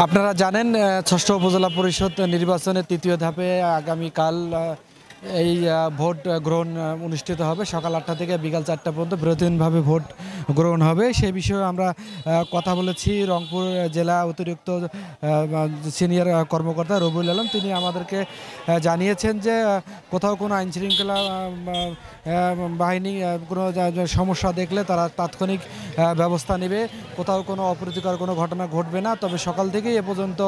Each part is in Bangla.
আপনারা জানেন ষষ্ঠ উপজেলা পরিষদ নির্বাচনের তৃতীয় ধাপে আগামীকাল এই ভোট গ্রহণ অনুষ্ঠিত হবে সকাল ৮টা থেকে বিকাল ৪টা পর্যন্ত বিরতিহীনভাবে ভোট গ্রহণ হবে সেই বিষয়ে আমরা কথা বলেছি রংপুর জেলা অতিরিক্ত সিনিয়র কর্মকর্তা রবিউল আলম। তিনি আমাদেরকে জানিয়েছেন যে কোথাও কোনো আইনশৃঙ্খলা বাহিনী কোনো সমস্যা দেখলে তারা তাৎক্ষণিক ব্যবস্থা নেবে, কোথাও কোনো অপ্রীতিকর কোনো ঘটনা ঘটবে না। তবে সকাল থেকেই এ পর্যন্ত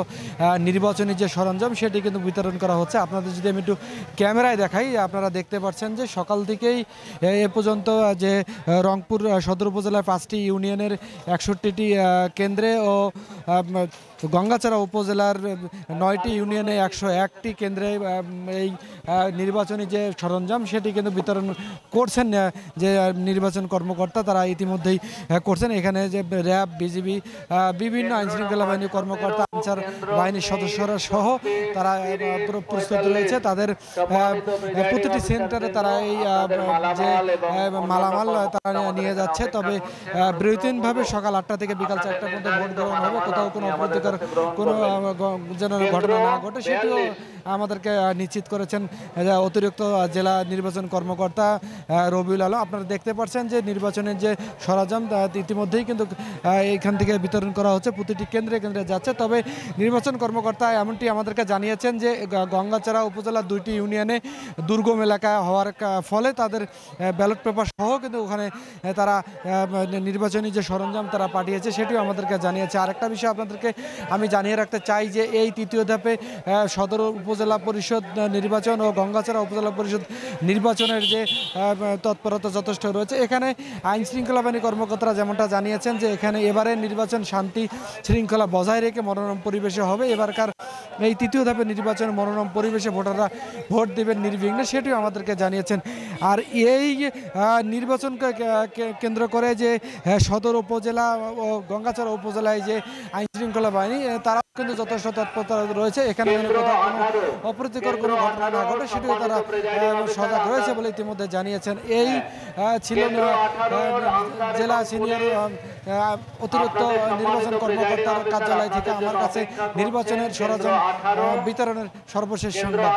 নির্বাচনী যে সরঞ্জাম সেটি কিন্তু বিতরণ করা হচ্ছে। আপনাদের যদি আমি একটু ক্যামেরায় দেখাই, আপনারা দেখতে পাচ্ছেন যে সকাল থেকেই এ পর্যন্ত যে রংপুর সদর উপজেলার 5টি ইউনিয়নের 61টি কেন্দ্রে ও গঙ্গাচড়া উপজেলার 9টি ইউনিয়নে 101টি কেন্দ্রে এই নির্বাচনী যে সরঞ্জাম সেটি কিন্তু বিতরণ করছেন যে নির্বাচন কর্মকর্তা, তারা ইতিমধ্যেই করছেন। এখানে যে র্যাব, বিজিবি, বিভিন্ন আইনশৃঙ্খলা বাহিনীর কর্মকর্তা, আনসার বাহিনীর সদস্যরা সহ তারা প্রস্তুত রয়েছে। তাদের প্রতিটি সেন্টারে তারা এই যে মালামাল তারা নিয়ে যাচ্ছে। তবে বিরতিহীনভাবে সকাল 8টা থেকে বিকাল 4টা পর্যন্ত ভোট গ্রহণ হবে। কোথাও কোনো অপ্রীতিকর কোনো যেন ঘটনা না ঘটে সেটিও আমাদেরকে নিশ্চিত করেছেন অতিরিক্ত জেলা নির্বাচন কর্মকর্তা রবিউল আলম। আপনারা দেখতে পাচ্ছেন যে নির্বাচনের যে সরঞ্জাম ইতিমধ্যেই কিন্তু এইখান থেকে বিতরণ করা হচ্ছে, প্রতিটি কেন্দ্রে কেন্দ্রে যাচ্ছে। তবে নির্বাচন কর্মকর্তা এমনটি আমাদেরকে জানিয়েছেন যে গঙ্গাচড়া উপজেলার 2টি ইউনিয়নে দুর্গম এলাকা হওয়ার ফলে তাদের ব্যালট পেপার সহ কিন্তু ওখানে তারা নির্বাচনী যে সরঞ্জাম তারা পাঠিয়েছে সেটিও আমাদেরকে জানিয়েছে। আরেকটা বিষয় আপনাদেরকে আমি জানিয়ে রাখতে চাই যে এই তৃতীয় ধাপে সদর উপজেলা পরিষদ নির্বাচন ও গঙ্গাচড়া উপজেলা পরিষদ নির্বাচনের যে তৎপরতা যথেষ্ট রয়েছে। এখানে আইন শৃঙ্খলা বাহিনী কর্মকর্তারা যেমনটা জানিয়েছেন যে এখানে এবারে নির্বাচন শান্তি শৃঙ্খলা বজায় রেখে মনোরম পরিবেশে হবে। এবারকার এই তৃতীয় ধাপে নির্বাচন মনোরম পরিবেশে ভোটাররা ভোট দেবেন নির্বিঘ্নে, সেটিও আমাদেরকে জানিয়েছেন। আর এই নির্বাচনকে কেন্দ্র করে যে সদর উপজেলা ও গঙ্গাচড়া উপজেলায় যে আইন শৃঙ্খলা বাহিনী তারা কিন্তু যথেষ্ট তৎপরতা রয়েছে। এখানে কোথাও কোনো অপ্রীতিকর কোনো ঘটনা না ঘটে সেটিও তারা সজাগ রয়েছে বলে ইতিমধ্যে জানিয়েছেন। এই ছিলেন জেলা সিনিয়র অতিরিক্ত নির্বাচন কর্মকর্তার কার্যালয় থেকে আমার কাছে নির্বাচনের সরঞ্জাম বিতরণের সর্বশেষ সংবাদ।